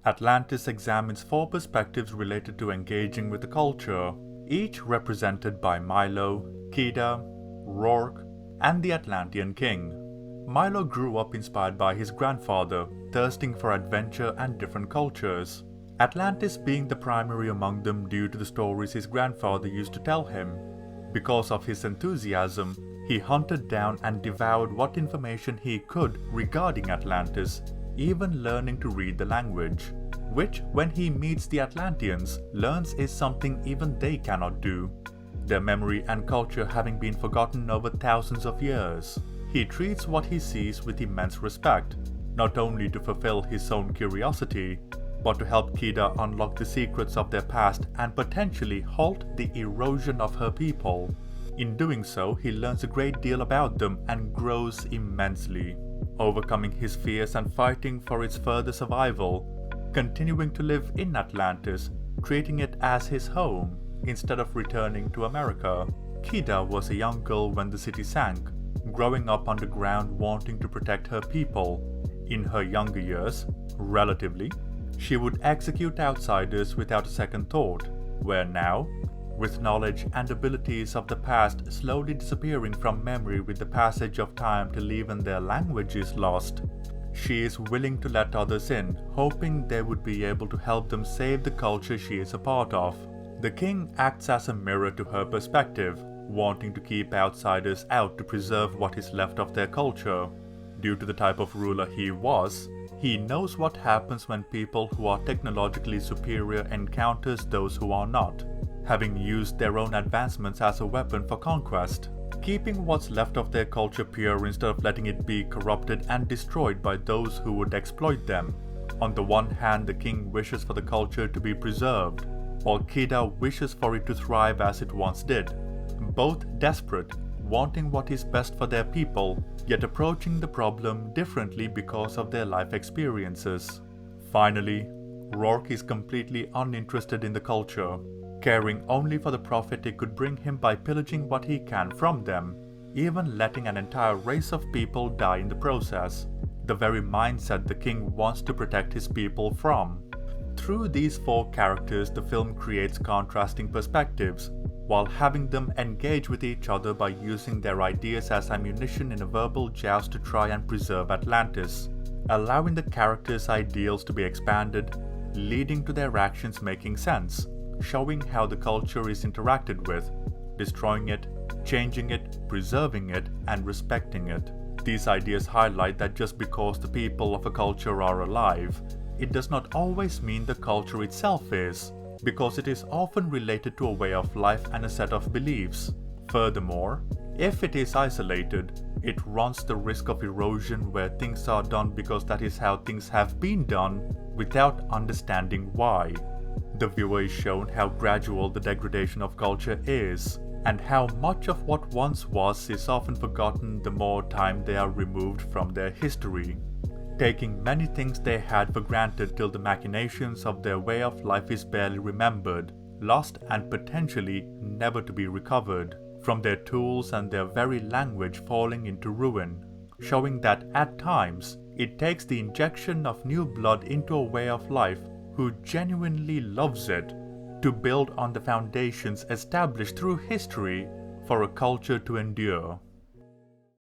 Atlantis examines 4 perspectives related to engaging with the culture, each represented by Milo, Kida, Rourke, and the Atlantean king. Milo grew up inspired by his grandfather, thirsting for adventure and different cultures, Atlantis being the primary among them due to the stories his grandfather used to tell him. Because of his enthusiasm, he hunted down and devoured what information he could regarding Atlantis, even learning to read the language, which, when he meets the Atlanteans, learns is something even they cannot do, their memory and culture having been forgotten over thousands of years. He treats what he sees with immense respect, not only to fulfill his own curiosity, but to help Kida unlock the secrets of their past and potentially halt the erosion of her people. In doing so, he learns a great deal about them and grows immensely, overcoming his fears and fighting for its further survival, continuing to live in Atlantis, treating it as his home instead of returning to America. Kida was a young girl when the city sank, growing up underground wanting to protect her people. In her younger years, relatively, she would execute outsiders without a second thought, where now, with knowledge and abilities of the past slowly disappearing from memory with the passage of time till even their language is lost, she is willing to let others in, hoping they would be able to help them save the culture she is a part of. The king acts as a mirror to her perspective, wanting to keep outsiders out to preserve what is left of their culture. Due to the type of ruler he was, he knows what happens when people who are technologically superior encounters those who are not, having used their own advancements as a weapon for conquest, keeping what's left of their culture pure instead of letting it be corrupted and destroyed by those who would exploit them. On the one hand, the king wishes for the culture to be preserved, while Kida wishes for it to thrive as it once did, both desperate, wanting what is best for their people, yet approaching the problem differently because of their life experiences. Finally, Rourke is completely uninterested in the culture, caring only for the profit it could bring him by pillaging what he can from them, even letting an entire race of people die in the process, the very mindset the king wants to protect his people from. Through these 4 characters, the film creates contrasting perspectives, while having them engage with each other by using their ideas as ammunition in a verbal joust to try and preserve Atlantis, allowing the characters' ideals to be expanded, leading to their actions making sense, showing how the culture is interacted with, destroying it, changing it, preserving it, and respecting it. These ideas highlight that just because the people of a culture are alive, it does not always mean the culture itself is, because it is often related to a way of life and a set of beliefs. Furthermore, if it is isolated, it runs the risk of erosion where things are done because that is how things have been done without understanding why. The viewer is shown how gradual the degradation of culture is, and how much of what once was is often forgotten the more time they are removed from their history, taking many things they had for granted till the machinations of their way of life is barely remembered, lost and potentially never to be recovered, from their tools and their very language falling into ruin, showing that at times it takes the injection of new blood into a way of life who genuinely loves it to build on the foundations established through history for a culture to endure.